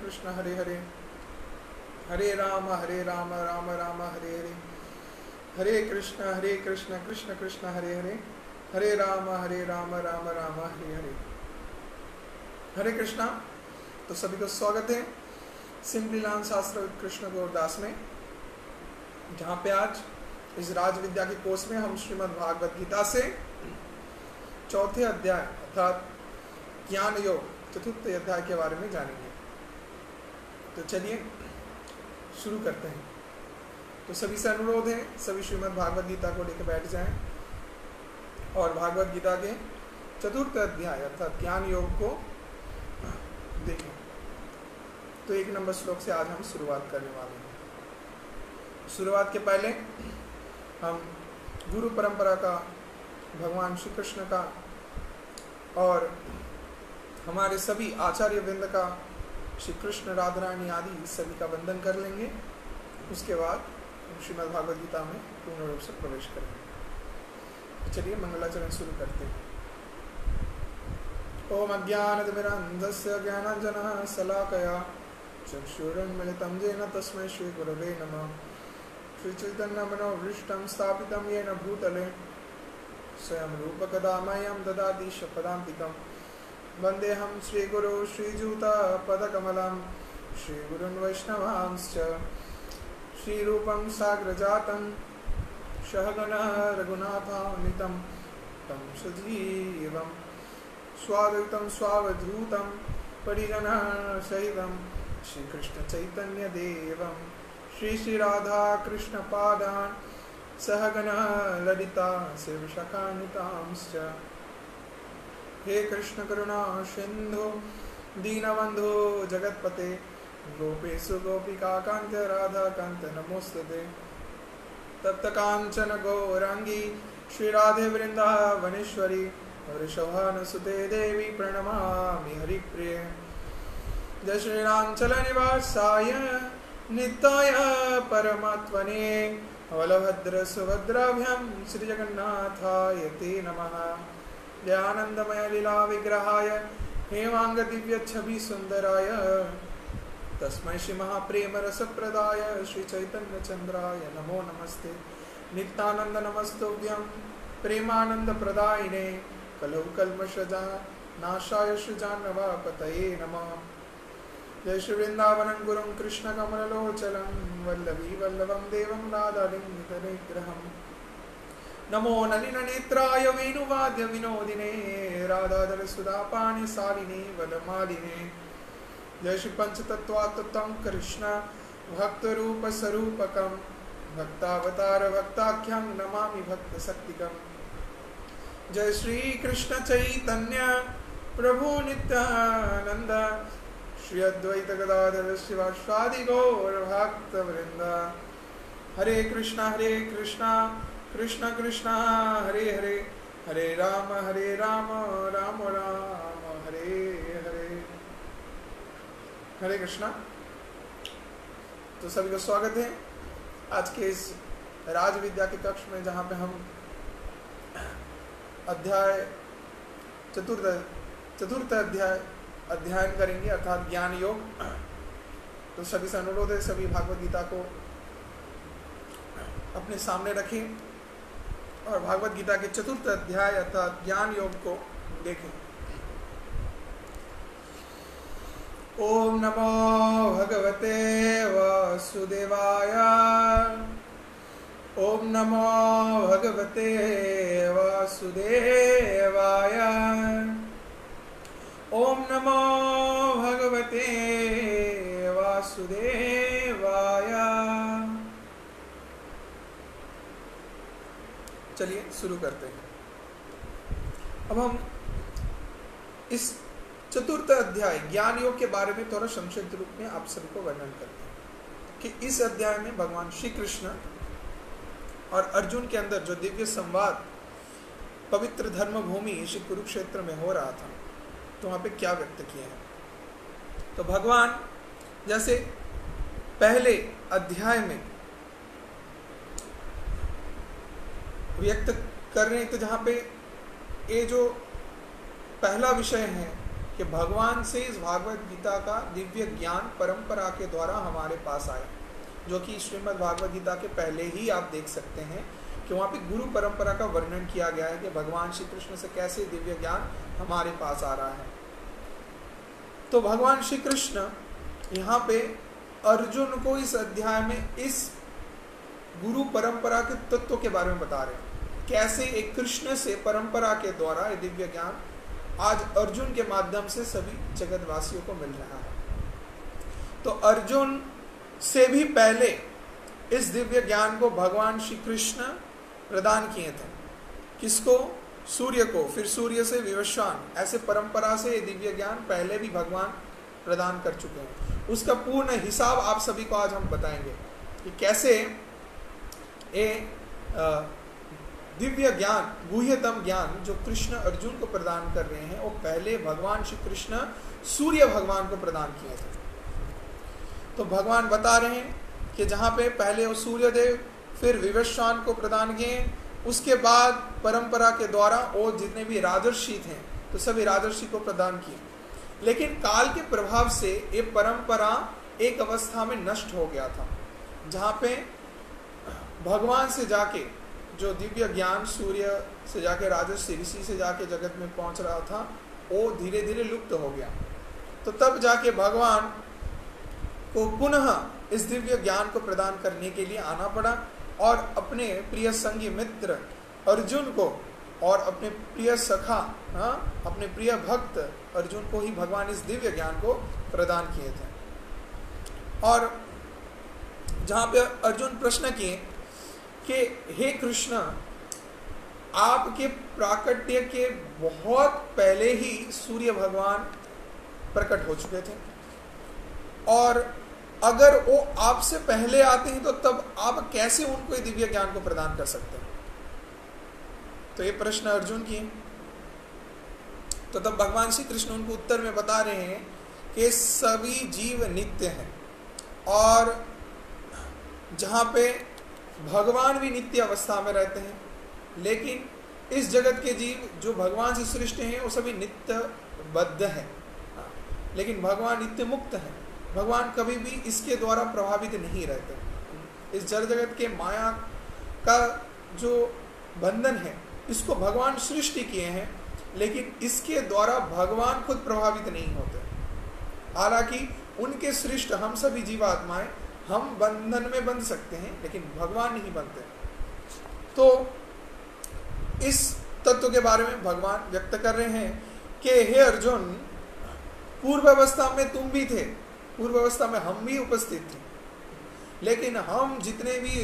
कृष्ण हरे हरे, हरे राम राम राम हरे हरे, हरे कृष्ण कृष्ण कृष्ण हरे हरे, हरे राम राम राम हरे हरे। हरे कृष्णा। तो सभी को स्वागत है सिंपली लर्न शास्त्र कृष्ण गौरदास में, जहाँ पे आज इस राज विद्या के कोर्स में हम श्रीमद् भागवत गीता से चौथे अध्याय अर्थात ज्ञान योग चतुर्थ अध्याय के बारे में जानेंगे। तो चलिए शुरू करते हैं। तो सभी से अनुरोध है, सभी श्रीमद् भागवत गीता को लेकर बैठ जाएं और भागवत गीता के चतुर्थ अध्याय अर्थात ज्ञान योग को देखें। तो 1 नंबर श्लोक से आज हम शुरुआत करने वाले हैं। शुरुआत के पहले हम गुरु परंपरा का, भगवान श्री कृष्ण का और हमारे सभी आचार्य वृंद का, श्री कृष्ण राधा रानी आदि सभी का वंदन कर लेंगे। उसके बाद हम श्रीमद् भागवत गीता में पूर्ण रूप से प्रवेश करेंगे। चलिए मंगलाचरण शुरू करते हैं। ओम अज्ञानतिमिरन्धस्य ज्ञानाञ्जनः शलाकया चक्षुरुन्मिलितं येन तस्मै श्रीगुरवे नमः। श्रीचैतन्यमनोभीष्टं स्थापितं येन भूतले स्वयं रूपकदा मह्यं ददाति शपदान्तिकं। वन्देऽहं श्रीगुरो श्रीयुतापदकमलं श्रीगुरुन् वैष्णवांश्च। श्रीरूपं साग्रजातं सहगणा रघुनाथान्वितं तं सजीवं स्वाद्वैतं स्वावधूतं परिजनसहितं श्रीकृष्णचैतन्यदेवं श्रीराधाकृष्णपादान् सहगणा ललिता शिवशकान्वितांश्च। हे कृष्ण करुणा सिन्धु दीनबन्धो जगत्पते गोपेषु गोपिकान्त राधाकान्त नमोस्तुते। तप्तकाञ्चन गौरांगी श्रीराधे वृन्दावनेश्वरी वृषभानुसुते देवी प्रणमामि हरिप्रिये। जय श्रीरांचल निवासाय नित्याय परमात्मने बलभद्र सुभद्राभ्यां श्रीजगन्नाथाय ते नमः। ज्ञानंदमय लीला विग्रहाय हेमांग दिव्य छवि सुंदराय तस्मै श्री महाप्रेम रसप्रदाय श्री चैतन्य चंद्राय नमो नमस्ते। नित्यानंद नमस्तुभ्यं प्रेमानंद प्रदायिने कलौ कल्मषजा नाशाय श्रीजाह्नवापतये नमः। जय श्री वृंदावनं गुरुं कृष्ण कमललोचनं वल्लभी वल्लभं देवं राधालिङ्गितनिग्रहम्। नमो नलिननेत्राय वेणुवाद्य विनोदिने राधाधर सुधापाणि सालिने वनमालिने। जय श्री पंचतत्वात्मकं कृष्ण भक्तरूप स्वरूपकं भक्तावतार भक्ताख्यं नमामि भक्त शक्तिकम्। जय श्री कृष्ण चैतन्य प्रभु नित्यानंद श्री अद्वैत गदाधर शिवासादि गौर भक्त वृंद। हरे कृष्णा कृष्ण कृष्ण हरे हरे, हरे राम राम राम हरे हरे। हरे कृष्णा। तो सभी को स्वागत है आज के इस राज विद्या के कक्ष में, जहाँ पे हम अध्याय चतुर्थ अध्याय अध्ययन करेंगे अर्थात ज्ञान योग। तो सभी से अनुरोध है, सभी भागवत गीता को अपने सामने रखें और भागवत गीता के चतुर्थ अध्याय अर्थात ज्ञान योग को देखें। ओम नमो भगवते वासुदेवाय। ओम नमो भगवते वासुदेवाय। ओम नमो भगवते वासुदेवाय। चलिए शुरू करते हैं। अब हम इस चतुर्थ अध्याय ज्ञान योग के बारे में थोड़ा संक्षिप्त रूप में आप सभी को वर्णन करते हैं कि इस अध्याय में भगवान श्री कृष्ण और अर्जुन के अंदर जो दिव्य संवाद पवित्र धर्म भूमि श्री कुरुक्षेत्र में हो रहा था, तो वहां पे क्या व्यक्त किए हैं। तो भगवान जैसे पहले अध्याय में व्यक्त कर रहे हैं, तो जहाँ पे ये जो पहला विषय है कि भगवान से इस भागवत गीता का दिव्य ज्ञान परंपरा के द्वारा हमारे पास आया, जो कि श्रीमद् भागवत गीता के पहले ही आप देख सकते हैं कि वहाँ पे गुरु परंपरा का वर्णन किया गया है कि भगवान श्री कृष्ण से कैसे दिव्य ज्ञान हमारे पास आ रहा है। तो भगवान श्री कृष्ण यहाँ पे अर्जुन को इस अध्याय में इस गुरु परंपरा के तत्व के बारे में बता रहे हैं, कैसे एक कृष्ण से परंपरा के द्वारा ये दिव्य ज्ञान आज अर्जुन के माध्यम से सभी जगतवासियों को मिल रहा है। तो अर्जुन से भी पहले इस दिव्य ज्ञान को भगवान श्री कृष्ण प्रदान किए थे। किसको? सूर्य को, फिर सूर्य से विवस्वान, ऐसे परंपरा से ये दिव्य ज्ञान पहले भी भगवान प्रदान कर चुके हैं। उसका पूर्ण हिसाब आप सभी को आज हम बताएंगे कि कैसे ये दिव्य ज्ञान, गुह्यतम ज्ञान जो कृष्ण अर्जुन को प्रदान कर रहे हैं, वो पहले भगवान श्री कृष्ण सूर्य भगवान को प्रदान किए थे। तो भगवान बता रहे हैं कि जहाँ पे पहले वो सूर्य देव, फिर विवस्वान को प्रदान किए, उसके बाद परंपरा के द्वारा वो जितने भी राजर्षि थे तो सभी राजर्षि को प्रदान किए। लेकिन काल के प्रभाव से ये परंपरा एक अवस्था में नष्ट हो गया था, जहाँ पे भगवान से जाके जो दिव्य ज्ञान सूर्य से जाके राजर्षि ऋषि से जाके जगत में पहुंच रहा था, वो धीरे धीरे लुप्त हो गया। तो तब जाके भगवान को पुनः इस दिव्य ज्ञान को प्रदान करने के लिए आना पड़ा और अपने प्रिय संगी मित्र अर्जुन को और अपने प्रिय सखा, अपने प्रिय भक्त अर्जुन को ही भगवान इस दिव्य ज्ञान को प्रदान किए थे। और जहाँ पे अर्जुन प्रश्न किए कि हे कृष्ण, आपके प्राकट्य के बहुत पहले ही सूर्य भगवान प्रकट हो चुके थे, और अगर वो आपसे पहले आते हैं तो तब आप कैसे उनको ये दिव्य ज्ञान को प्रदान कर सकते हैं? तो ये प्रश्न अर्जुन की। तो तब भगवान श्री कृष्ण उनको उत्तर में बता रहे हैं कि सभी जीव नित्य हैं, और जहाँ पे भगवान भी नित्य अवस्था में रहते हैं, लेकिन इस जगत के जीव जो भगवान से सृष्टि हैं वो सभी नित्य बद्ध हैं, लेकिन भगवान नित्य मुक्त हैं। भगवान कभी भी इसके द्वारा प्रभावित नहीं रहते। इस जड़ जगत के माया का जो बंधन है, इसको भगवान सृष्टि किए हैं, लेकिन इसके द्वारा भगवान खुद प्रभावित नहीं होते। हालांकि उनके सृष्ट हम सभी जीवात्माएं हम बंधन में बंध सकते हैं, लेकिन भगवान नहीं बनते। तो इस तत्व के बारे में भगवान व्यक्त कर रहे हैं कि हे अर्जुन, पूर्व अवस्था में तुम भी थे, पूर्व अवस्था में हम भी उपस्थित थे, लेकिन हम जितने भी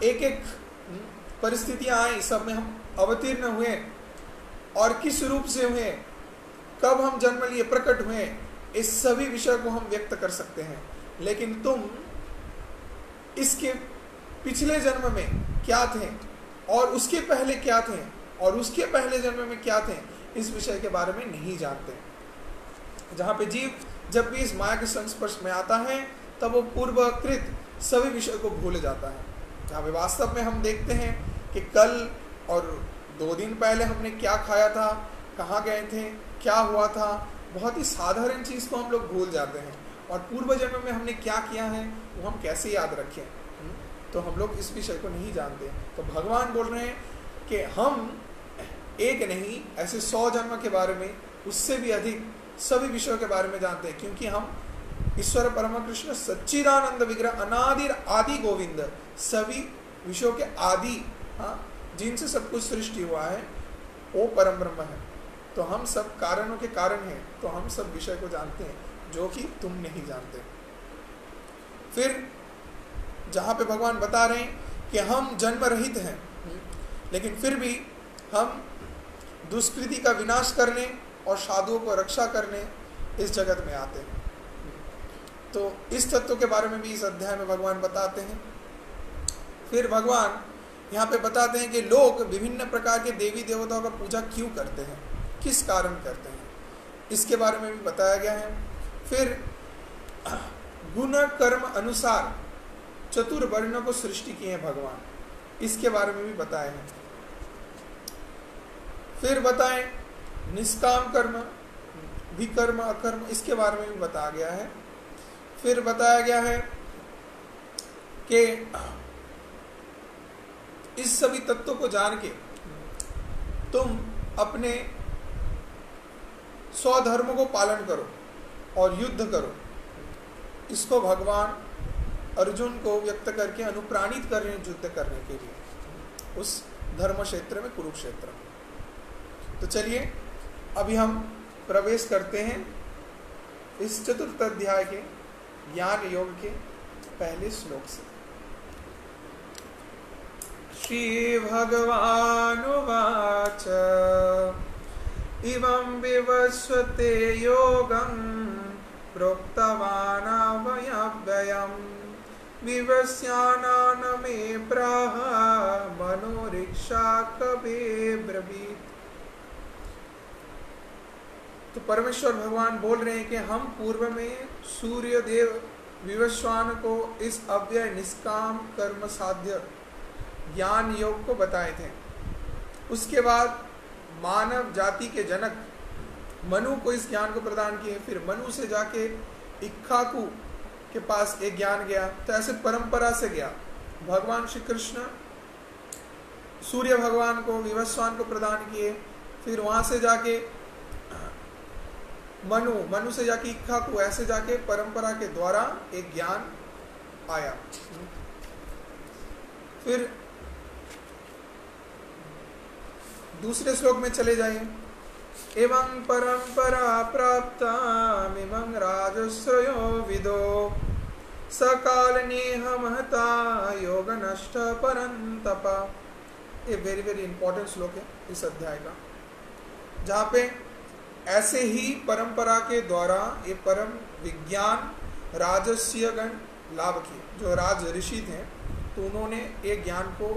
एक एक परिस्थितियां आई, सब में हम अवतीर्ण हुए, और किस रूप से हुए, कब हम जन्म लिए, प्रकट हुए, इस सभी विषय को हम व्यक्त कर सकते हैं। लेकिन तुम इसके पिछले जन्म में क्या थे, और उसके पहले क्या थे, और उसके पहले जन्म में क्या थे, इस विषय के बारे में नहीं जानते। जहाँ पे जीव जब भी इस माया के संस्पर्श में आता है, तब वो पूर्वकृत सभी विषय को भूल जाता है। जहाँ पे वास्तव में हम देखते हैं कि कल और 2 दिन पहले हमने क्या खाया था, कहाँ गए थे, क्या हुआ था, बहुत ही साधारण चीज़ को हम लोग भूल जाते हैं, और पूर्व जन्म में हमने क्या किया है वो हम कैसे याद रखें। तो हम लोग इस विषय को नहीं जानते। तो भगवान बोल रहे हैं कि हम एक नहीं, ऐसे 100 जन्म के बारे में, उससे भी अधिक सभी विषयों के बारे में जानते हैं, क्योंकि हम ईश्वर परम कृष्ण सच्चिदानंद विग्रह अनादि आदि गोविंद, सभी विषयों के आदि, जिनसे सब कुछ सृष्टि हुआ है, वो परम ब्रह्म है। तो हम सब कारणों के कारण हैं, तो हम सब विषय को जानते हैं जो कि तुम नहीं जानते। फिर जहाँ पे भगवान बता रहे हैं कि हम जन्म रहित हैं, लेकिन फिर भी हम दुष्कृति का विनाश करने और साधुओं को रक्षा करने इस जगत में आते हैं। तो इस तत्व के बारे में भी इस अध्याय में भगवान बताते हैं। फिर भगवान यहाँ पे बताते हैं कि लोग विभिन्न प्रकार के देवी देवताओं का पूजा क्यों करते हैं, किस कारण करते हैं, इसके बारे में भी बताया गया है। फिर गुण कर्म अनुसार चतुर्वर्ण को सृष्टि किए हैं भगवान, इसके बारे में भी बताए हैं। फिर बताएं निष्काम कर्म, विकर्म, अकर्म, इसके बारे में भी बताया गया है। फिर बताया गया है कि इस सभी तत्वों को जान के तुम अपने स्वधर्म को पालन करो और युद्ध करो। इसको भगवान अर्जुन को व्यक्त करके अनुप्राणित कर रहे हैं युद्ध करने के लिए उस धर्म क्षेत्र में, कुरुक्षेत्र में। तो चलिए अभी हम प्रवेश करते हैं इस चतुर्थ अध्याय के ज्ञान योग के पहले श्लोक से। श्री भगवानुवाच इवं विवस्वते योगं प्रोक्तवानावयव्ययं विवस्यानान मे प्राह मनोरीक्षा कवे ब्रवीत। तो परमेश्वर भगवान बोल रहे हैं कि हम पूर्व में सूर्य देव विवस्वान को इस अव्यय निष्काम कर्म साध्य ज्ञान योग को बताए थे। उसके बाद मानव जाति के जनक मनु को इस ज्ञान को प्रदान किए। फिर मनु से जाके इक्ष्वाकु के पास एक ज्ञान गया। तो ऐसे परंपरा से गया। भगवान श्री कृष्ण सूर्य भगवान को, विवस्वान को प्रदान किए। फिर वहां से जाके मनु से जाके इक्ष्वाकु, ऐसे जाके परंपरा के द्वारा एक ज्ञान आया। फिर दूसरे श्लोक में चले जाइए। एवं परंपरा प्राप्ता इमं राजश्रयो विदो सकाल नेह महता योग नष्ट परंतप। ये वेरी वेरी इंपॉर्टेंट श्लोक है इस अध्याय का, जहाँ पे ऐसे ही परंपरा के द्वारा ये परम विज्ञान राजस्यगण लाभ किए। जो राज ऋषि थे तो उन्होंने एक ज्ञान को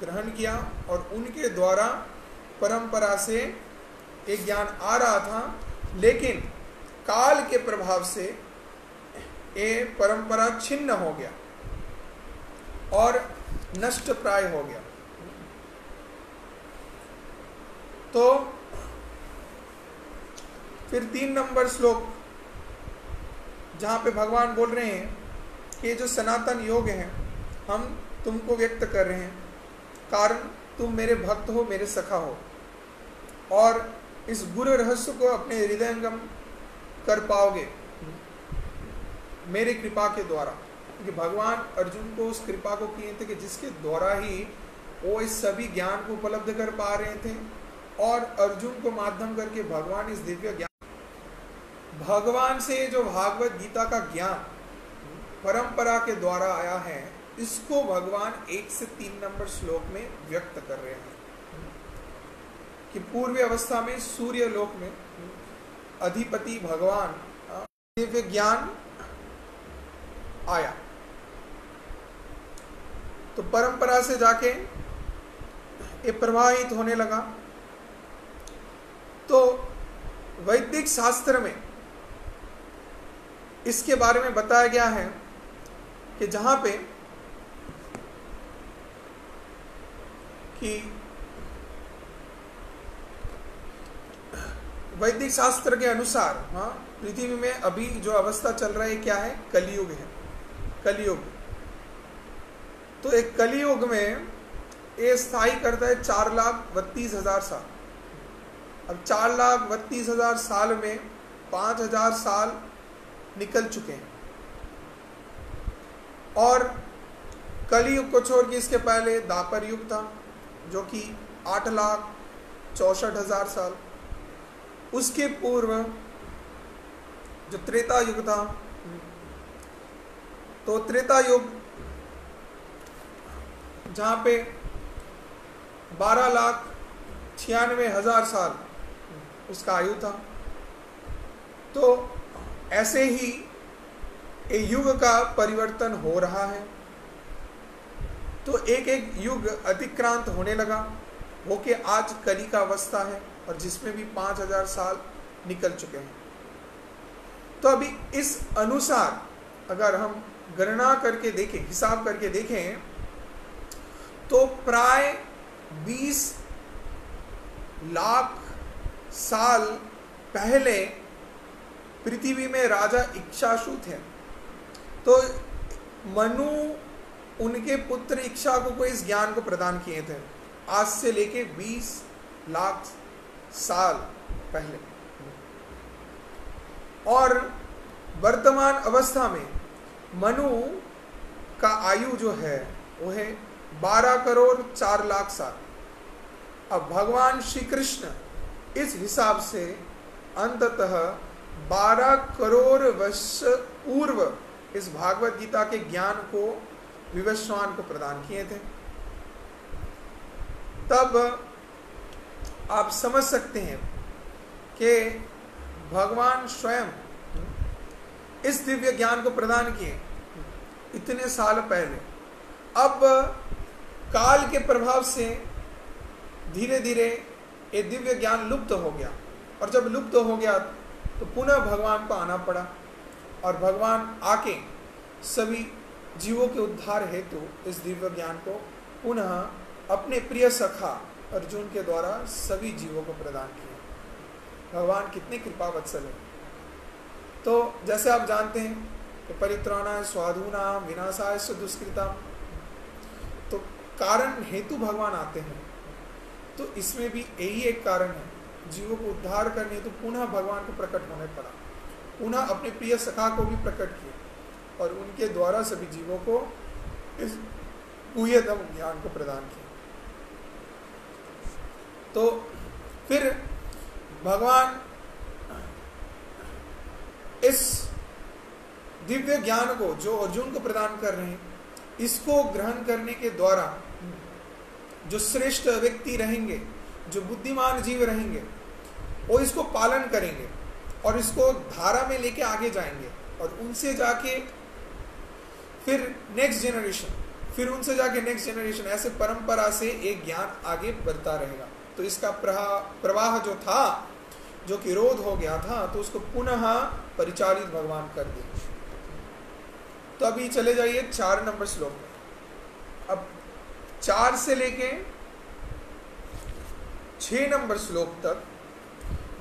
ग्रहण किया और उनके द्वारा परंपरा से एक ज्ञान आ रहा था, लेकिन काल के प्रभाव से ये परंपरा छिन्न हो गया और नष्ट प्राय हो गया। तो फिर 3 नंबर श्लोक जहां पे भगवान बोल रहे हैं कि जो सनातन योग है हम तुमको व्यक्त कर रहे हैं, कारण तुम मेरे भक्त हो, मेरे सखा हो, और इस गुरु रहस्य को अपने हृदयंगम कर पाओगे मेरी कृपा के द्वारा। क्योंकि भगवान अर्जुन को उस कृपा को किए थे कि जिसके द्वारा ही वो इस सभी ज्ञान को उपलब्ध कर पा रहे थे, और अर्जुन को माध्यम करके भगवान इस दिव्य ज्ञान, भगवान से जो भागवत गीता का ज्ञान परंपरा के द्वारा आया है, इसको भगवान 1 से 3 नंबर श्लोक में व्यक्त कर रहे हैं कि पूर्व अवस्था में सूर्य लोक में अधिपति भगवान दिव्य ज्ञान आया, तो परंपरा से जाके ये प्रवाहित होने लगा। तो वैदिक शास्त्र में इसके बारे में बताया गया है कि जहां पे कि वैदिक शास्त्र के अनुसार पृथ्वी में अभी जो अवस्था चल रहा है क्या है, कलियुग है, कलियुग। तो एक कलियुग में ये स्थायी करता है 4,32,000 साल। अब 4,32,000 साल में 5,000 साल निकल चुके हैं, और कलियुग को छोड़ के इसके पहले द्वापर युग था जो कि 8,64,000 साल। उसके पूर्व जो त्रेता युग था, तो त्रेता युग जहां पे 12,96,000 साल उसका आयु था। तो ऐसे ही ये युग का परिवर्तन हो रहा है। तो एक एक युग अतिक्रांत होने लगा, वो कि आज कली का अवस्था है, और जिसमें भी 5,000 साल निकल चुके हैं। तो अभी इस अनुसार अगर हम गणना करके देखें, हिसाब करके देखें, तो प्राय 20 लाख साल पहले पृथ्वी में राजा इक्षाशु थे। तो मनु उनके पुत्र इक्षाकु को इस ज्ञान को प्रदान किए थे, आज से लेके 20 लाख साल पहले। और वर्तमान अवस्था में मनु का आयु जो है वो है 12 करोड़ 4 लाख साल। अब भगवान श्री कृष्ण इस हिसाब से अंततः 12 करोड़ वर्ष पूर्व इस भागवत गीता के ज्ञान को विवस्वान को प्रदान किए थे। तब आप समझ सकते हैं कि भगवान स्वयं इस दिव्य ज्ञान को प्रदान किए इतने साल पहले। अब काल के प्रभाव से धीरे धीरे ये दिव्य ज्ञान लुप्त हो गया, और जब लुप्त हो गया तो पुनः भगवान को आना पड़ा, और भगवान आके सभी जीवों के उद्धार हेतु इस दिव्य ज्ञान को पुनः अपने प्रिय सखा अर्जुन के द्वारा सभी जीवों को प्रदान किया। भगवान कितने कृपावत्सल है। तो जैसे आप जानते हैं कि परित्राणाय साधूनां विनाशाय च दुष्कृतां, तो कारण हेतु भगवान आते हैं। तो इसमें भी यही एक कारण है, जीवों को उद्धार करने तो पुनः भगवान को प्रकट होने पड़ा, पुनः अपने प्रिय सखा को भी प्रकट किया और उनके द्वारा सभी जीवों को इस गुह्यतम ज्ञान को प्रदान किया। तो फिर भगवान इस दिव्य ज्ञान को जो अर्जुन को प्रदान कर रहे हैं, इसको ग्रहण करने के द्वारा जो श्रेष्ठ व्यक्ति रहेंगे, जो बुद्धिमान जीव रहेंगे, वो इसको पालन करेंगे और इसको धारा में लेके आगे जाएंगे, और उनसे जाके फिर नेक्स्ट जनरेशन, फिर उनसे जाके नेक्स्ट जनरेशन, ऐसे परंपरा से एक ज्ञान आगे बढ़ता रहेगा। तो इसका प्रवाह जो था, जो कि रोध हो गया था, तो उसको पुनः परिचालित भगवान कर दिया। तो अभी चले जाइए 4 नंबर श्लोक में। अब 4 से लेके 6 नंबर श्लोक तक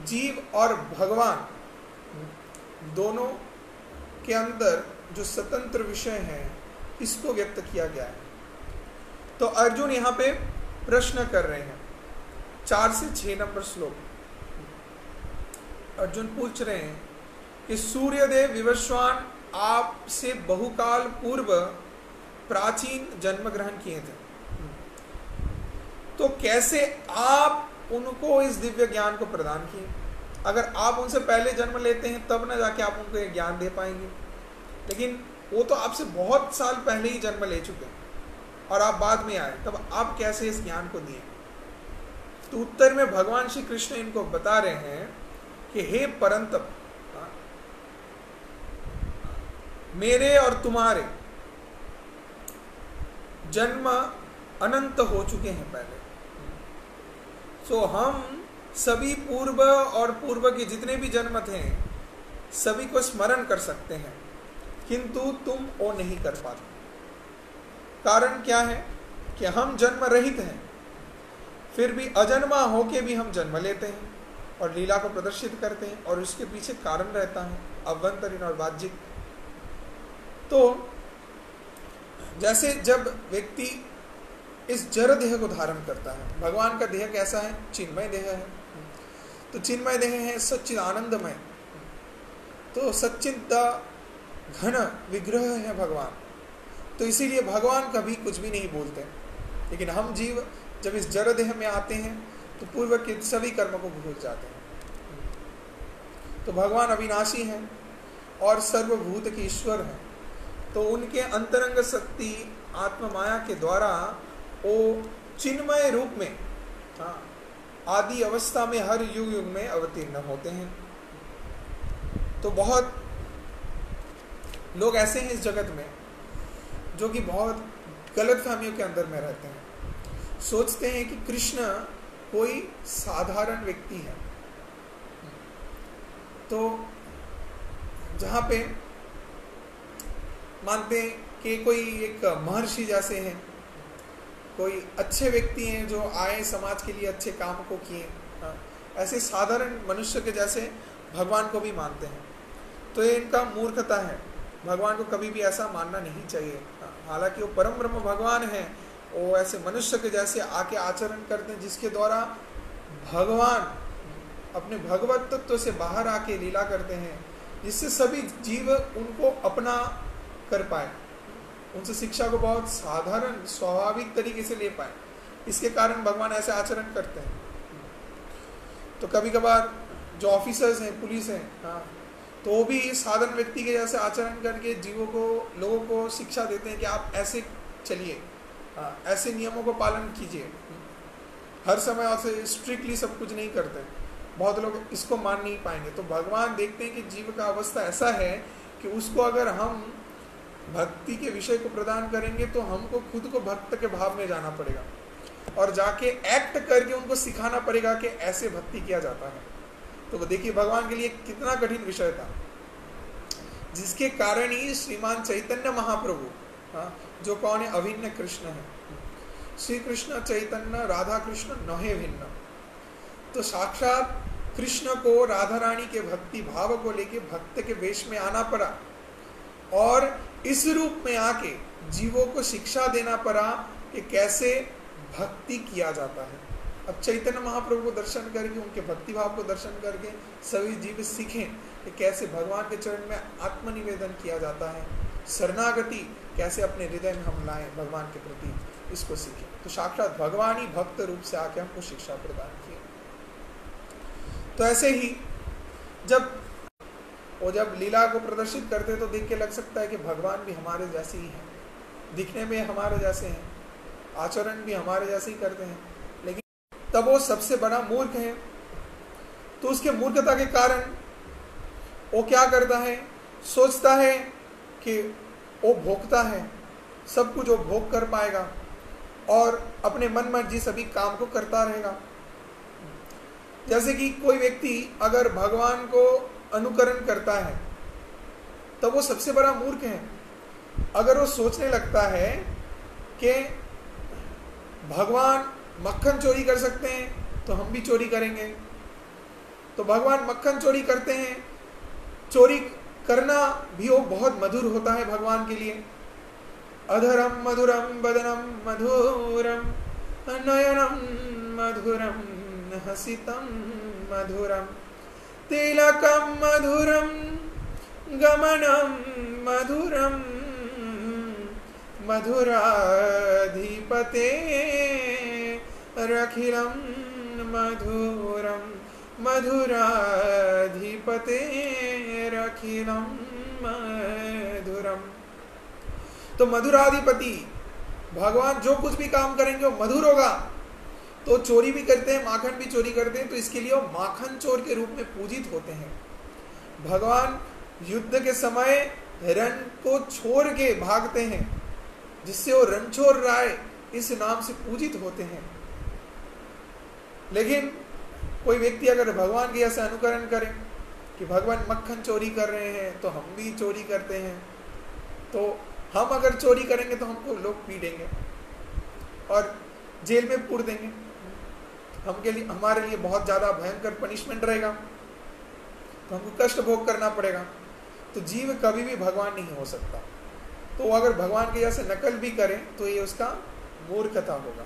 जीव और भगवान दोनों के अंदर जो स्वतंत्र विषय है, इसको व्यक्त किया गया है। तो अर्जुन यहाँ पे प्रश्न कर रहे हैं 4 से 6 नंबर श्लोक। अर्जुन पूछ रहे हैं कि सूर्यदेव विवस्वान आपसे बहुकाल पूर्व प्राचीन जन्म ग्रहण किए थे, तो कैसे आप उनको इस दिव्य ज्ञान को प्रदान किए? अगर आप उनसे पहले जन्म लेते हैं तब ना जाके आप उनको एक ज्ञान दे पाएंगे, लेकिन वो तो आपसे बहुत साल पहले ही जन्म ले चुके हैं और आप बाद में आए, तब आप कैसे इस ज्ञान को दिए? तो उत्तर में भगवान श्री कृष्ण इनको बता रहे हैं कि हे परंतप, मेरे और तुम्हारे जन्म अनंत हो चुके हैं पहले। सो हम सभी पूर्व और पूर्व के जितने भी जन्म थे सभी को स्मरण कर सकते हैं, किंतु तुम वो नहीं कर पाते। कारण क्या है कि हम जन्म रहित हैं, फिर भी अजन्मा होके भी हम जन्म लेते हैं और लीला को प्रदर्शित करते हैं, और उसके पीछे कारण रहता है अभ्यंतरीण और बाह्यिक। तो जैसे जब व्यक्ति इस जड़ देह को धारण करता है, भगवान का देह कैसा है? चिन्मय देह है। तो चिन्मय देह है सच्चिद आनंदमय, तो सच्चिद घन विग्रह है भगवान। तो इसीलिए भगवान कभी कुछ भी नहीं बोलते, लेकिन हम जीव जब इस जड़ देह में आते हैं तो पूर्व के सभी कर्म को भूल जाते हैं। तो भगवान अविनाशी हैं और सर्वभूत के ईश्वर हैं, तो उनके अंतरंग शक्ति आत्म माया के द्वारा वो चिन्मय रूप में आदि अवस्था में हर युग युग में अवतीर्ण होते हैं। तो बहुत लोग ऐसे हैं इस जगत में जो कि बहुत गलत फहमियों के अंदर में रहते हैं, सोचते हैं कि कृष्ण कोई साधारण व्यक्ति है। तो जहाँ पे मानते हैं कि कोई एक महर्षि जैसे हैं, कोई अच्छे व्यक्ति हैं जो आए समाज के लिए अच्छे काम को किए, ऐसे साधारण मनुष्य के जैसे भगवान को भी मानते हैं। तो ये इनका मूर्खता है। भगवान को कभी भी ऐसा मानना नहीं चाहिए। हालांकि वो परम ब्रह्म भगवान है, वो ऐसे मनुष्य के जैसे आके आचरण करते हैं जिसके द्वारा भगवान अपने भगवत तत्व से बाहर आके लीला करते हैं, जिससे सभी जीव उनको अपना कर पाए, उनसे शिक्षा को बहुत साधारण स्वाभाविक तरीके से ले पाए। इसके कारण भगवान ऐसे आचरण करते हैं। तो कभी कभार जो ऑफिसर्स हैं, पुलिस हैं, हाँ, तो वो भी साधारण व्यक्ति के जैसे आचरण करके जीवों को, लोगों को शिक्षा देते हैं कि आप ऐसे चलिए, ऐसे नियमों को पालन कीजिए। हर समय ऐसे स्ट्रिक्टली सब कुछ नहीं करते। बहुत लोग इसको मान नहीं पाएंगे। तो भगवान देखते हैं कि जीव का अवस्था ऐसा है कि उसको अगर हम भक्ति के विषय को प्रदान करेंगे तो हमको खुद को भक्त के भाव में जाना पड़ेगा और जाके एक्ट करके उनको सिखाना पड़ेगा कि ऐसे भक्ति किया जाता है। तो देखिए भगवान के लिए कितना कठिन विषय था, जिसके कारण ही श्रीमान चैतन्य महाप्रभु, जो कौन है, अभिन्न कृष्ण है, श्री कृष्ण चैतन्य राधा कृष्ण नहे भिन्न। तो साक्षात कृष्ण को राधा रानी के भक्ति भाव को लेके भक्त के वेश में आना पड़ा और इस रूप में आके जीवों को शिक्षा देना पड़ा कि कैसे भक्ति किया जाता है। अब चैतन्य महाप्रभु को दर्शन करके, उनके भक्ति भाव को दर्शन करके सभी जीव सीखें कि कैसे भगवान के चरण में आत्मनिवेदन किया जाता है, शरणागति कैसे अपने हृदय में हम लाएं भगवान के प्रति, इसको सीखें। तो साक्षात भगवान ही भक्त रूप से आके हमको शिक्षा प्रदान की। तो ऐसे ही जब लीला को प्रदर्शित करते तो देख के लग सकता है कि भगवान भी हमारे जैसे ही हैं, दिखने में हमारे जैसे हैं, आचरण भी हमारे जैसे ही करते हैं, लेकिन तब वो सबसे बड़ा मूर्ख है। तो उसके मूर्खता के कारण वो क्या करता है, सोचता है कि वो भोगता है, सब कुछ वो भोग कर पाएगा और अपने मन मर्जी सभी काम को करता रहेगा। जैसे कि कोई व्यक्ति अगर भगवान को अनुकरण करता है तो वो सबसे बड़ा मूर्ख है। अगर वो सोचने लगता है कि भगवान मक्खन चोरी कर सकते हैं तो हम भी चोरी करेंगे, तो भगवान मक्खन चोरी करते हैं, चोरी करना भी वो बहुत मधुर होता है भगवान के लिए। अधरम मधुरम वदनम मधुरम नयनम मधुरम हसितम मधुरम तिलकम मधुरम गमनम मधुरम मधुराधिपते रखिलम मधुरम मधुराधिपते रखिलम मधुरम। तो मधुराधिपति भगवान जो कुछ भी काम करेंगे वो मधुर होगा। तो चोरी भी करते हैं, माखन भी चोरी करते हैं, तो इसके लिए वो माखन चोर के रूप में पूजित होते हैं। भगवान युद्ध के समय रण को छोड़ के भागते हैं, जिससे वो रणछोड़ राय इस नाम से पूजित होते हैं। लेकिन कोई व्यक्ति अगर भगवान के ऐसे अनुकरण करे कि भगवान मक्खन चोरी कर रहे हैं तो हम भी चोरी करते हैं, तो हम अगर चोरी करेंगे तो हमको लोग पीटेंगे और जेल में पूर देंगे, हमारे लिए बहुत ज़्यादा भयंकर पनिशमेंट रहेगा, तो हमको कष्ट भोग करना पड़ेगा। तो जीव कभी भी भगवान नहीं हो सकता। तो अगर भगवान के जैसे नकल भी करे तो ये उसका मूर्खता होगा।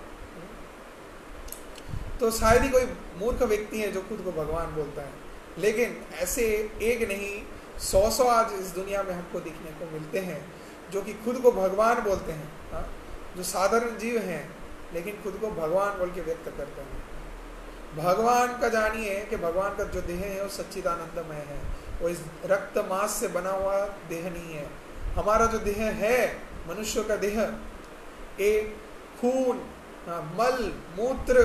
तो शायद ही कोई मूर्ख व्यक्ति है जो खुद को भगवान बोलता है, लेकिन ऐसे एक नहीं 100 आज इस दुनिया में हमको देखने को मिलते हैं जो कि खुद को भगवान बोलते हैं। जो साधारण जीव हैं लेकिन खुद को भगवान बोल के व्यक्त करते हैं। भगवान का जानिए कि भगवान का जो देह है वो सच्चिदानंदमय है, वो इस रक्त मांस से बना हुआ देह नहीं है। हमारा जो देह है, मनुष्य का देह, एक खून, मल, मूत्र,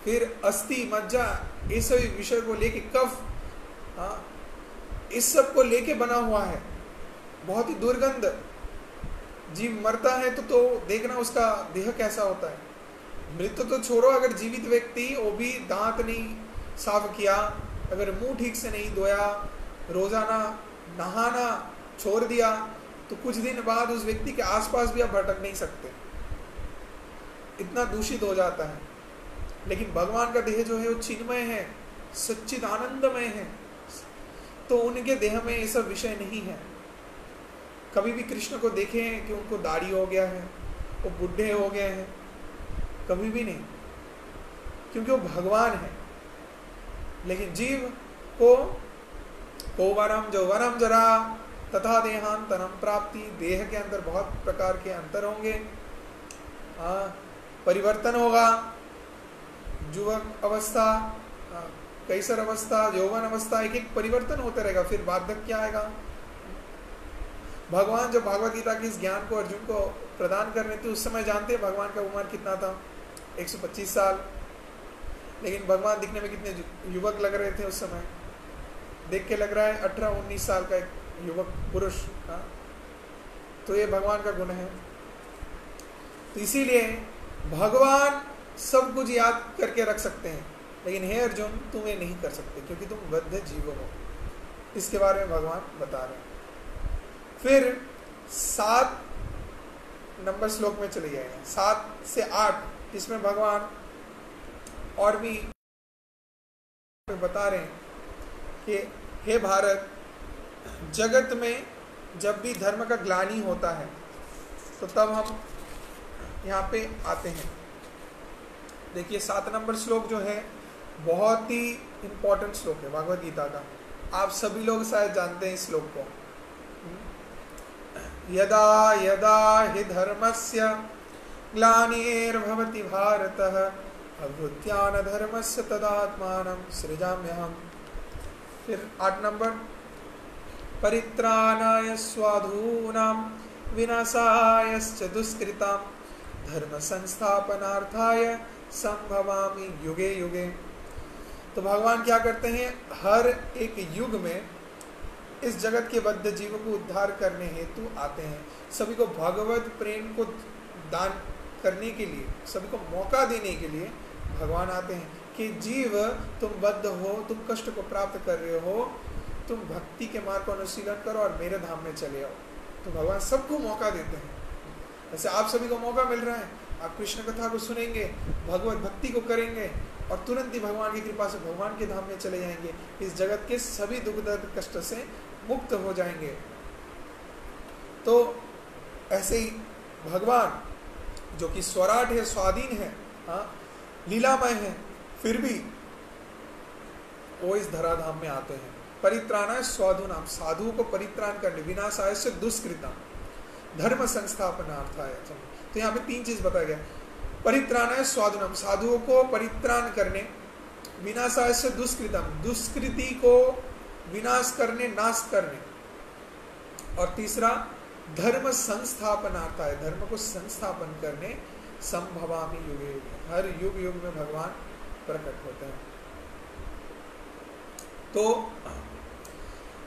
फिर अस्थि, मज्जा, इस सभी विषय को लेके, कफ, इस सब को लेके बना हुआ है। बहुत ही दुर्गंध। जीव मरता है तो देखना उसका देह कैसा होता है। मृत्यु तो छोड़ो, अगर जीवित व्यक्ति वो भी दांत नहीं साफ किया, अगर मुंह ठीक से नहीं धोया, रोजाना नहाना छोड़ दिया, तो कुछ दिन बाद उस व्यक्ति के आसपास भी आप भटक नहीं सकते, इतना दूषित हो जाता है। लेकिन भगवान का देह जो है वो चिन्मय है, सच्चिद आनंदमय है, तो उनके देह में ये सब विषय नहीं है। कभी भी कृष्ण को देखें कि उनको दाढ़ी हो गया है, वो बुढ़े हो गए हैं, कभी भी नहीं, क्योंकि वो भगवान है। लेकिन जीव को वरम जो वरम जरा तथा देहांतरम प्राप्ति, देह के अंदर बहुत प्रकार के अंतर होंगे, परिवर्तन होगा, युवक अवस्था, कैसर अवस्था, यौवन अवस्था, एक एक परिवर्तन होता रहेगा, फिर वार्धक्य आएगा। भगवान जब भगवद गीता के इस ज्ञान को अर्जुन को प्रदान कर रहे थे, उस समय जानते हैं भगवान का उम्र कितना था? 125 साल। लेकिन भगवान दिखने में कितने युवक लग रहे थे उस समय? देख के लग रहा है 18-19 साल का एक युवक पुरुष। तो ये भगवान का गुण है। तो इसीलिए भगवान सब कुछ याद करके रख सकते हैं, लेकिन हे अर्जुन तुम ये नहीं कर सकते, क्योंकि तुम बद्ध जीव हो। इसके बारे में भगवान बता रहे हैं। फिर 7 नंबर श्लोक में चले जाएंगे, 7 से 8, इसमें भगवान और भी बता रहे हैं कि हे भारत, जगत में जब भी धर्म का ग्लानि होता है तो तब हम यहाँ पे आते हैं। देखिए 7 नंबर श्लोक जो है बहुत ही इंपॉर्टेंट श्लोक है भगवद गीता का। आप सभी लोग शायद जानते हैं इस श्लोक को। यदा यदा हि धर्मस्य ग्लानिर्भवति भारतः अभ्युत्थानधर्मस्य तदात्मानं सृजाम्यहम्। फिर 8 नंबर, परित्राणाय साधूनां विनाशायश्च दुष्कृतां धर्म संस्थापनार्थाय संभवामि युगे युगे। तो भगवान क्या करते हैं, हर एक युग में इस जगत के बद्ध जीव को उद्धार करने हेतु आते हैं। सभी को भगवत प्रेम को दान करने के लिए, सभी को मौका देने के लिए भगवान आते हैं कि जीव तुम बद्ध हो, तुम कष्ट को प्राप्त कर रहे हो, तुम भक्ति के मार्ग को अनुशीलन करो और मेरे धाम में चले आओ। तो भगवान सबको मौका देते हैं। ऐसे आप सभी को मौका मिल रहा है, आप कृष्ण कथा को सुनेंगे, भगवत भक्ति को करेंगे और तुरंत ही भगवान की कृपा से भगवान के धाम में चले जाएंगे। इस जगत के सभी दुख दर्द कष्ट से मुक्त हो जाएंगे। तो ऐसे ही भगवान जो कि स्वराट है, स्वाधीन है, लीलामय है, फिर भी वो इस धराधाम में आते हैं। परित्राणाय साधूनाम, साधुओं को परित्राण करने, विनाशाय से दुष्कृतम, धर्म संस्थापनार्थाय। तो यहाँ पे 3 चीज बताया गया। परित्राणाय साधूनाम, साधुओं को परित्राण करने, विनाशाय से दुष्कृतम, दुष्कृति को विनाश करने, नाश करने, और तीसरा धर्म संस्थापनार्थाय, धर्म को संस्थापन करने, संभवामि युगे युगे, हर युग युग में भगवान प्रकट होते हैं। तो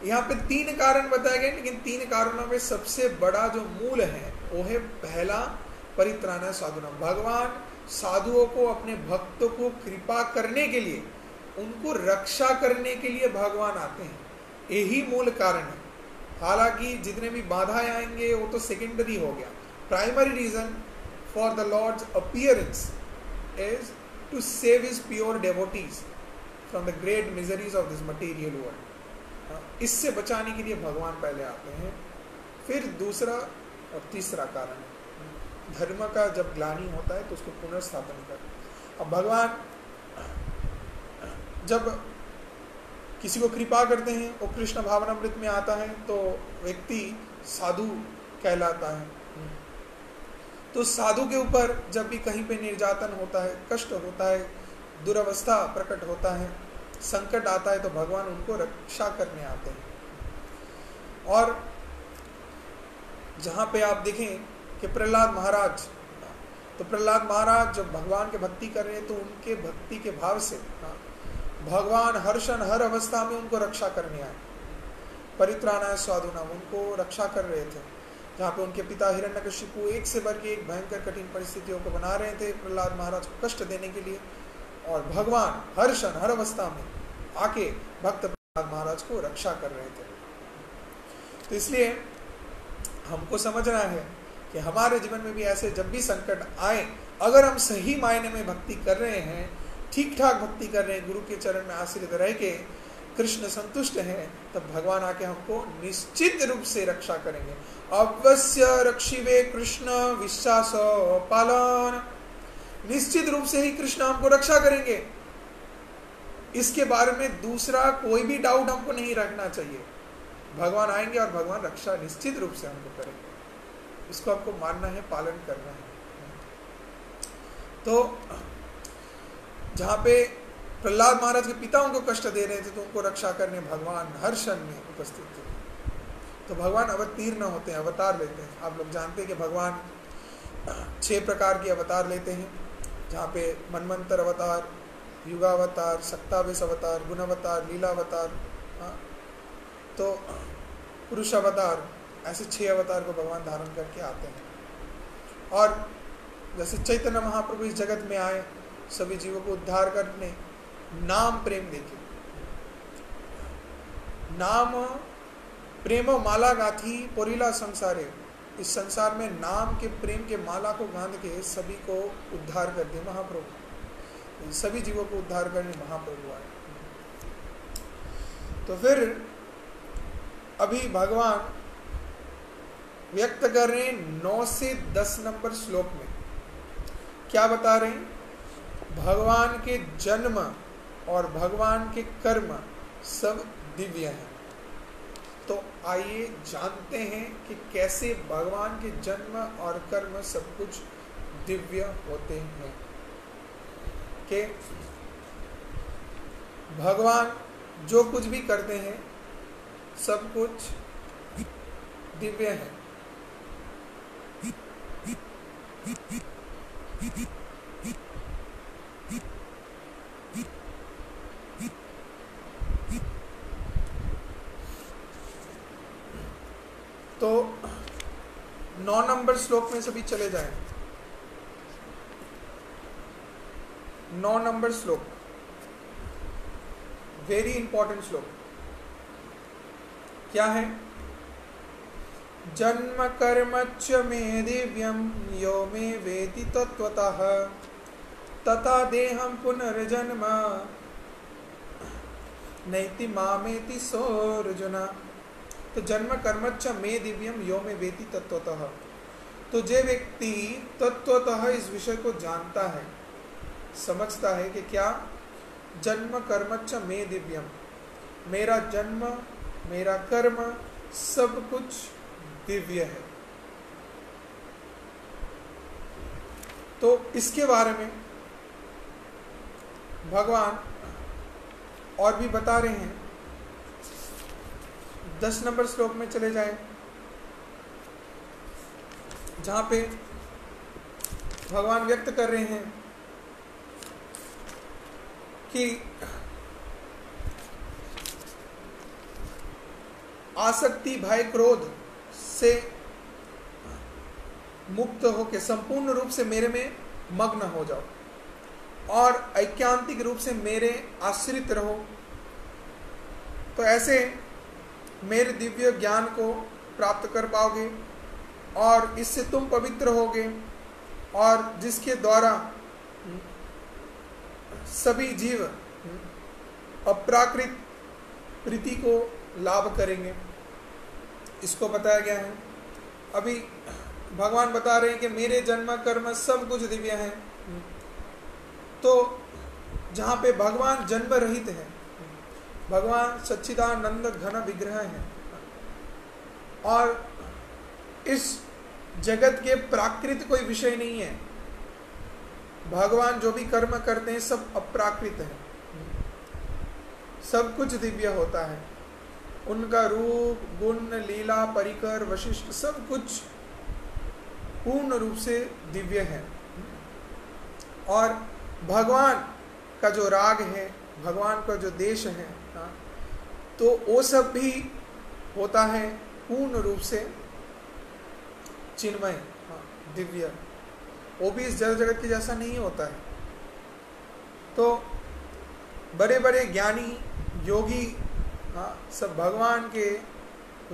यहाँ पे 3 कारण बताए गए, लेकिन 3 कारणों में सबसे बड़ा जो मूल है वो है पहला, परित्राणाय साधूनाम। भगवान साधुओं को, अपने भक्तों को कृपा करने के लिए, उनको रक्षा करने के लिए भगवान आते हैं। यही मूल कारण है। हालांकि जितने भी बाधाएं आएंगे वो तो सेकेंडरी हो गया। Primary reason for the lord's appearance is to save his pure devotees from the great miseries of this material world. इससे बचाने के लिए भगवान पहले आते हैं। फिर दूसरा और तीसरा कारण है, धर्म का जब ग्लानि होता है तो उसको पुनर्स्थापन कर। अब भगवान जब किसी को कृपा करते हैं, वो कृष्ण भावनामृत में आता है तो व्यक्ति साधु कहलाता है। तो साधु के ऊपर जब भी कहीं पे निर्यातन होता है, कष्ट होता है, दुर्अवस्था प्रकट होता है, संकट आता है, तो भगवान उनको रक्षा करने आते हैं। और जहाँ पे आप देखें कि प्रहलाद महाराज, तो प्रहलाद महाराज जब भगवान के भक्ति कर रहे हैं तो उनके भक्ति के भाव से भगवान हर्षण हर अवस्था में उनको रक्षा करने आए। परित्राणाय साधूनाम, उनको रक्षा कर रहे थे। जहाँ पे उनके पिता हिरण्यकशिपु एक से बढ़ के एक भयंकर कठिन परिस्थितियों को बना रहे थे प्रहलाद महाराज को कष्ट देने के लिए, और भगवान हर्षण हर अवस्था में आके भक्त प्रहलाद महाराज को रक्षा कर रहे थे। तो इसलिए हमको समझना है कि हमारे जीवन में भी ऐसे जब भी संकट आए, अगर हम सही मायने में भक्ति कर रहे हैं ठीक ठाक भक्ति कर रहे हैं, गुरु के चरण में आश्रित रह के कृष्ण संतुष्ट हैं, तब भगवान आके हमको निश्चित रूप से रक्षा करेंगे। अवश्य रक्षिवे कृष्ण विश्वास पालन, निश्चित रूप से ही कृष्ण हमको रक्षा करेंगे। इसके बारे में दूसरा कोई भी डाउट हमको नहीं रखना चाहिए। भगवान आएंगे और भगवान रक्षा निश्चित रूप से हमको करेंगे। इसको हमको मानना है, पालन करना है। तो जहाँ पे प्रहलाद महाराज के पिता उनको कष्ट दे रहे थे, तो उनको रक्षा करने भगवान हर क्षण में उपस्थित थे। तो भगवान अवतीर्ण होते हैं, अवतार लेते हैं। आप लोग जानते हैं कि भगवान 6 प्रकार के अवतार लेते हैं, जहाँ पे मनवंतर अवतार, युगावतार, सक्तावेश अवतार, गुणावतार, लीलावतार, तो पुरुष अवतार, ऐसे 6 अवतार को भगवान धारण करके आते हैं। और जैसे चैतन्य महाप्रभु इस जगत में आए सभी जीवों को उद्धार करने, नाम प्रेम देखे, नाम प्रेम माला गाथी पोरीला संसारे, इस संसार में नाम के प्रेम के माला को बांध के सभी को उद्धार कर दे महाप्रभु, सभी जीवों को उद्धार करने महाप्रभु आए। तो फिर अभी भगवान व्यक्त कर रहे हैं 9 से 10 नंबर श्लोक में। क्या बता रहे हैं? भगवान के जन्म और भगवान के कर्म सब दिव्य हैं। तो आइए जानते हैं कि कैसे भगवान के जन्म और कर्म सब कुछ दिव्य होते हैं। कि भगवान जो कुछ भी करते हैं सब कुछ दिव्य है। तो 9 नंबर श्लोक में सभी चले जाएं। 9 नंबर श्लोक, वेरी इंपॉर्टेंट श्लोक। क्या है? जन्म कर्मच्च मे दिव्यम यो मे वेति तत्वतः तथा देहं पुनर्जन्म नैति मामेति सोऽर्जुन। तो जन्म कर्मच्च मे दिव्यम यो मे वेति तत्वतः, तो जो व्यक्ति तत्वतः इस विषय को जानता है, समझता है कि क्या जन्म कर्मच्च मे दिव्यम, मेरा जन्म मेरा कर्म सब कुछ दिव्य है। तो इसके बारे में भगवान और भी बता रहे हैं। 10 नंबर श्लोक में चले जाएं, जहां पे भगवान व्यक्त कर रहे हैं कि आसक्ति, भय, क्रोध से मुक्त होकर संपूर्ण रूप से मेरे में मग्न हो जाओ और ऐकांतिक रूप से मेरे आश्रित रहो। तो ऐसे मेरे दिव्य ज्ञान को प्राप्त कर पाओगे और इससे तुम पवित्र होगे, और जिसके द्वारा सभी जीव अपराकृत प्रीति को लाभ करेंगे। इसको बताया गया है। अभी भगवान बता रहे हैं कि मेरे जन्म कर्म सब कुछ दिव्य है। तो जहाँ पे भगवान जन्म रहित है, भगवान सच्चिदानंद घन विग्रह है, और इस जगत के प्राकृत कोई विषय नहीं है। भगवान जो भी कर्म करते हैं सब अप्राकृत है, सब कुछ दिव्य होता है। उनका रूप, गुण, लीला, परिकर, वशिष्ठ सब कुछ पूर्ण रूप से दिव्य है। और भगवान का जो राग है, भगवान का जो देश है, तो वो सब भी होता है पूर्ण रूप से चिन्मय, दिव्य। वो भी इस जड़ जगत के जैसा नहीं होता है। तो बड़े बड़े ज्ञानी योगी सब भगवान के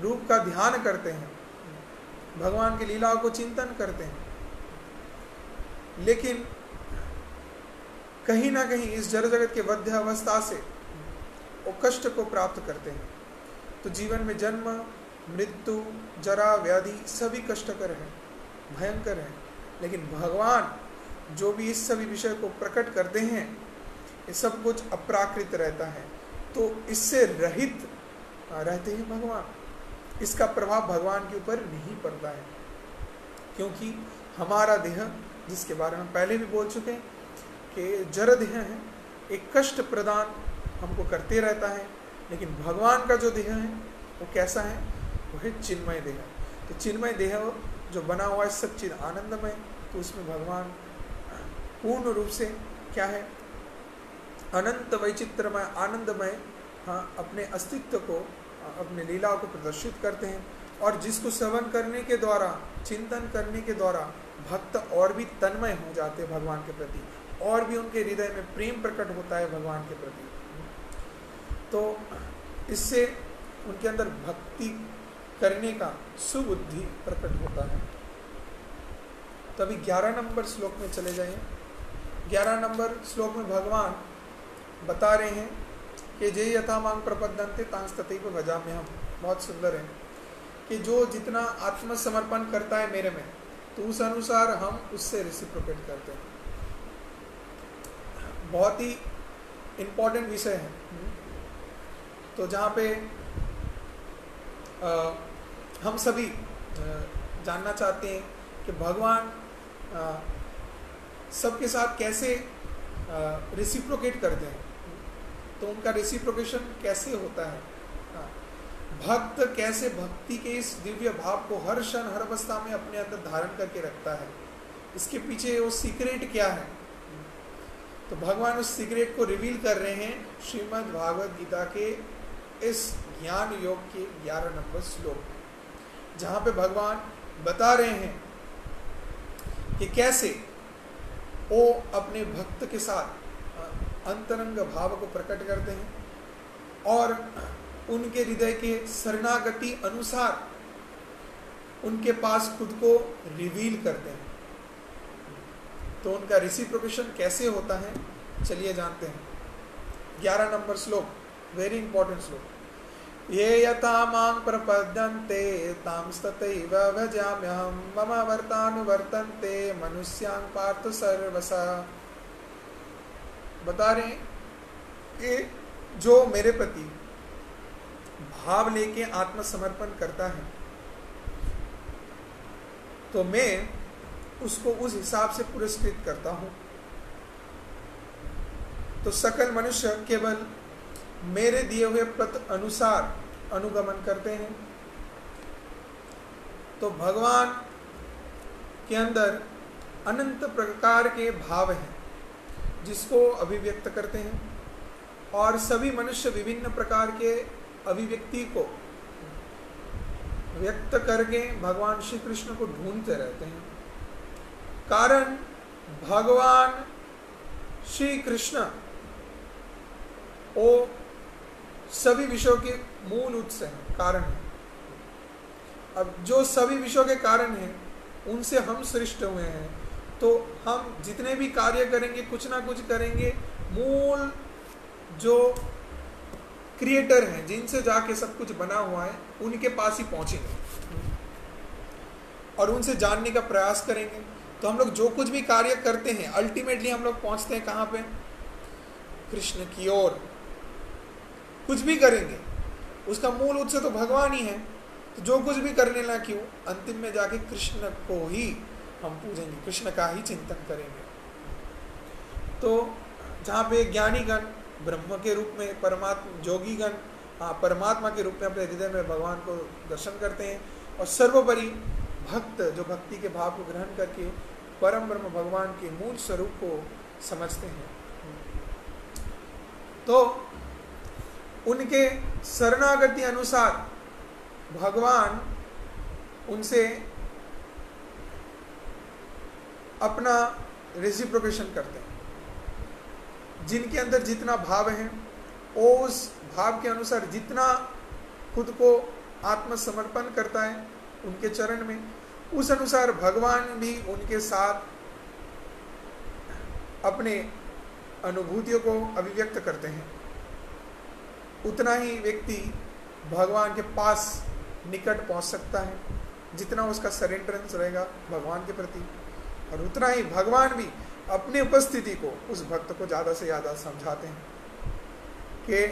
रूप का ध्यान करते हैं, भगवान की लीलाओं को चिंतन करते हैं, लेकिन कहीं ना कहीं इस जड़ जगत के वध्य अवस्था से वो कष्ट को प्राप्त करते हैं। तो जीवन में जन्म, मृत्यु, जरा, व्याधि सभी कष्टकर है, भयंकर है। लेकिन भगवान जो भी इस सभी विषय को प्रकट करते हैं, ये सब कुछ अपराकृत रहता है, तो इससे रहित रहते हैं भगवान। इसका प्रभाव भगवान के ऊपर नहीं पड़ता है, क्योंकि हमारा देह, जिसके बारे में पहले भी बोल चुके हैं कि जड़ देह है, एक कष्ट प्रदान हमको करते रहता है। लेकिन भगवान का जो देह है वो कैसा है? वो है चिन्मय देह। तो चिन्मय देह जो बना हुआ है सच्चिद आनंदमय, तो उसमें भगवान पूर्ण रूप से क्या है? अनंत वैचित्रमय आनंदमय, हाँ, अपने अस्तित्व को, अपने लीलाओं को प्रदर्शित करते हैं। और जिसको श्रवण करने के द्वारा, चिंतन करने के द्वारा भक्त और भी तन्मय हो जाते हैं भगवान के प्रति, और भी उनके हृदय में प्रेम प्रकट होता है भगवान के प्रति। तो इससे उनके अंदर भक्ति करने का सुबुद्धि प्रकट होता है। तो अभी 11 नंबर श्लोक में चले जाइए। 11 नंबर श्लोक में भगवान बता रहे हैं कि जे यथा मांग प्रपद्यन्ते तांस तथैव भजाम्यहम्। बहुत सुंदर है कि जो जितना आत्मसमर्पण करता है मेरे में, तो उस अनुसार हम उससे रेसिप्रोकेट करते हैं। बहुत ही इम्पोर्टेंट विषय है। तो जहाँ पे हम सभी जानना चाहते हैं कि भगवान सबके साथ कैसे रेसिप्रोकेट करते हैं, तो उनका रेसिप्रोकेशन कैसे होता है, भक्त कैसे भक्ति के इस दिव्य भाव को हर क्षण हर अवस्था में अपने अंदर धारण करके रखता है, इसके पीछे वो सीक्रेट क्या है। तो भगवान उस सीक्रेट को रिवील कर रहे हैं श्रीमद् भागवत गीता के इस ज्ञान योग के 11 नंबर श्लोक, जहाँ पे भगवान बता रहे हैं कि कैसे वो अपने भक्त के साथ अंतरंग भाव को प्रकट करते हैं और उनके हृदय के शरणागति अनुसार उनके पास खुद को रिवील करते हैं। तो उनका रेसिप्रोकेशन कैसे होता है, चलिए जानते हैं। 11 नंबर श्लोक, वेरी इंपॉर्टेंट श्लोक। ये यथा मां प्रपद्यन्ते तांस्तथैव भजाम्यहम् मम वर्तानुवर्तन्ते मनुष्यां पार्थ सर्वसा। बता रहे हैं कि जो मेरे प्रति भाव लेके आत्मसमर्पण करता है, तो मैं उसको उस हिसाब से पुरस्कृत करता हूं। तो सकल मनुष्य केवल मेरे दिए हुए पथ अनुसार अनुगमन करते हैं। तो भगवान के अंदर अनंत प्रकार के भाव हैं जिसको अभिव्यक्त करते हैं, और सभी मनुष्य विभिन्न प्रकार के अभिव्यक्ति को व्यक्त करके भगवान श्री कृष्ण को ढूंढते रहते हैं। कारण भगवान श्री कृष्ण वो सभी विषयों के मूल उत्स हैं, कारण है। अब जो सभी विषयों के कारण हैं, उनसे हम सृष्ट हुए हैं, तो हम जितने भी कार्य करेंगे, कुछ ना कुछ करेंगे, मूल जो क्रिएटर हैं, जिनसे जाके सब कुछ बना हुआ है, उनके पास ही पहुंचेंगे और उनसे जानने का प्रयास करेंगे। तो हम लोग जो कुछ भी कार्य करते हैं, अल्टीमेटली हम लोग पहुंचते हैं कहाँ पे? कृष्ण की ओर। कुछ भी करेंगे उसका मूल उत्स तो भगवान ही है। तो जो कुछ भी करने ना क्यों, अंतिम में जाके कृष्ण को ही हम पूजेंगे, कृष्ण का ही चिंतन करेंगे। तो जहाँ पे ज्ञानीगण ब्रह्म के रूप में, परमात्मा जोगीगण परमात्मा के रूप में अपने हृदय में भगवान को दर्शन करते हैं, और सर्वोपरि भक्त जो भक्ति के भाव को ग्रहण करके परम ब्रह्म भगवान के मूल स्वरूप को समझते हैं। तो उनके शरणागति अनुसार भगवान उनसे अपना रेसिप्रोकेशन करते हैं। जिनके अंदर जितना भाव है, उस भाव के अनुसार जितना खुद को आत्मसमर्पण करता है उनके चरण में, उस अनुसार भगवान भी उनके साथ अपने अनुभूतियों को अभिव्यक्त करते हैं, उतना ही व्यक्ति भगवान के पास निकट पहुंच सकता है, जितना उसका सरेंडरेंस रहेगा भगवान के प्रति, और उतना ही भगवान भी अपनी उपस्थिति को उस भक्त को ज़्यादा से ज़्यादा समझाते हैं कि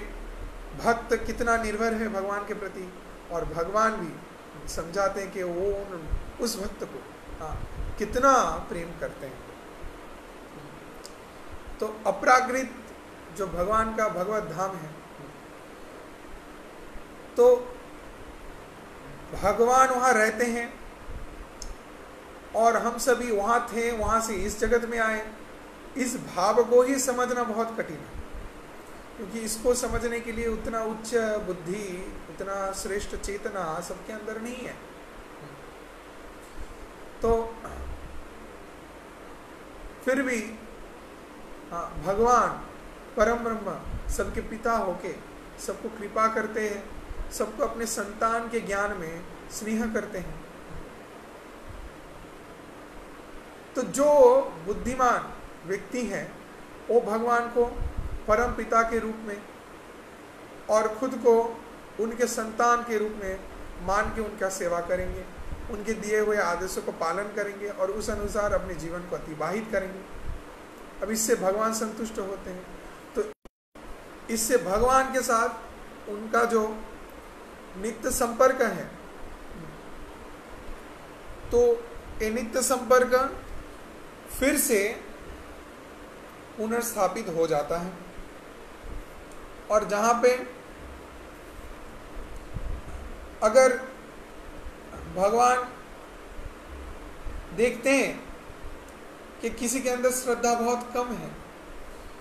भक्त कितना निर्भर है भगवान के प्रति, और भगवान भी समझाते हैं कि वो उस भक्त को कितना प्रेम करते हैं। तो अपराकृत जो भगवान का भगवत धाम है, तो भगवान वहाँ रहते हैं और हम सभी वहाँ थे, वहाँ से इस जगत में आए, इस भाव को ही समझना बहुत कठिन है, क्योंकि इसको समझने के लिए उतना उच्च बुद्धि, उतना श्रेष्ठ चेतना सबके अंदर नहीं है। तो फिर भी भगवान परम ब्रह्म सबके पिता होके सबको कृपा करते हैं, सबको अपने संतान के ज्ञान में स्नेह करते हैं। तो जो बुद्धिमान व्यक्ति है वो भगवान को परम पिता के रूप में और खुद को उनके संतान के रूप में मान के उनका सेवा करेंगे, उनके दिए हुए आदेशों को पालन करेंगे और उस अनुसार अपने जीवन को अतिबाहित करेंगे। अब इससे भगवान संतुष्ट होते हैं। तो इससे भगवान के साथ उनका जो नित्य संपर्क है, तो ये नित्य संपर्क फिर से पुनर्स्थापित हो जाता है। और जहाँ पे अगर भगवान देखते हैं कि किसी के अंदर श्रद्धा बहुत कम है,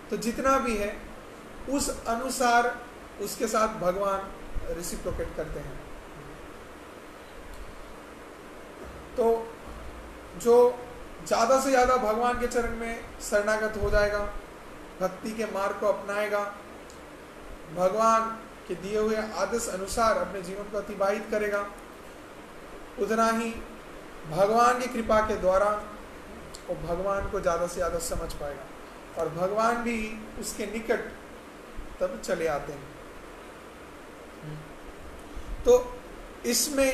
तो जितना भी है उस अनुसार उसके साथ भगवान रेसिप्रोकेट करते हैं। तो जो ज़्यादा से ज़्यादा भगवान के चरण में शरणागत हो जाएगा, भक्ति के मार्ग को अपनाएगा, भगवान के दिए हुए आदेश अनुसार अपने जीवन को अतिबाहित करेगा, उतना ही भगवान की कृपा के द्वारा वो भगवान को ज़्यादा से ज़्यादा समझ पाएगा और भगवान भी उसके निकट तब चले आते हैं। तो इसमें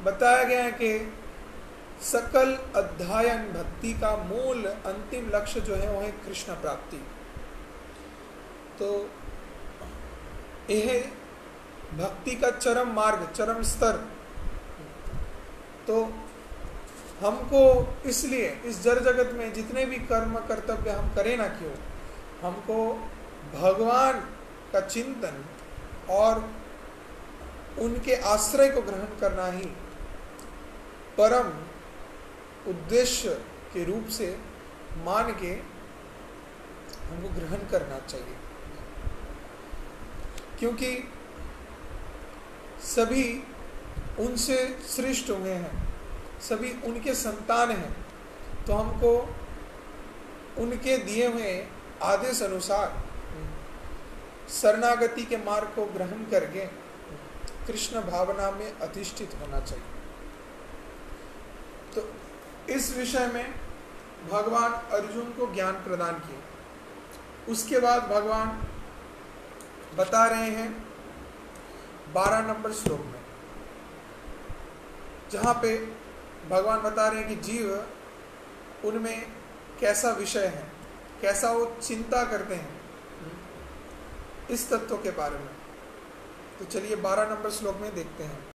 बताया गया है कि सकल अध्ययन भक्ति का मूल अंतिम लक्ष्य जो है वो है कृष्ण प्राप्ति। तो यह भक्ति का चरम मार्ग, चरम स्तर। तो हमको इसलिए इस जड़ जगत में जितने भी कर्म कर्तव्य हम करें ना क्यों, हमको भगवान का चिंतन और उनके आश्रय को ग्रहण करना ही परम उद्देश्य के रूप से मान के हमको ग्रहण करना चाहिए, क्योंकि सभी उनसे श्रेष्ठ हुए हैं, सभी उनके संतान हैं। तो हमको उनके दिए हुए आदेश अनुसार शरणागति के मार्ग को ग्रहण करके कृष्ण भावना में अधिष्ठित होना चाहिए। तो इस विषय में भगवान अर्जुन को ज्ञान प्रदान किया। उसके बाद भगवान बता रहे हैं 12 नंबर श्लोक में, जहाँ पे भगवान बता रहे हैं कि जीव उनमें कैसा विषय है, कैसा वो चिंता करते हैं इस तत्व के बारे में। तो चलिए 12 नंबर श्लोक में देखते हैं।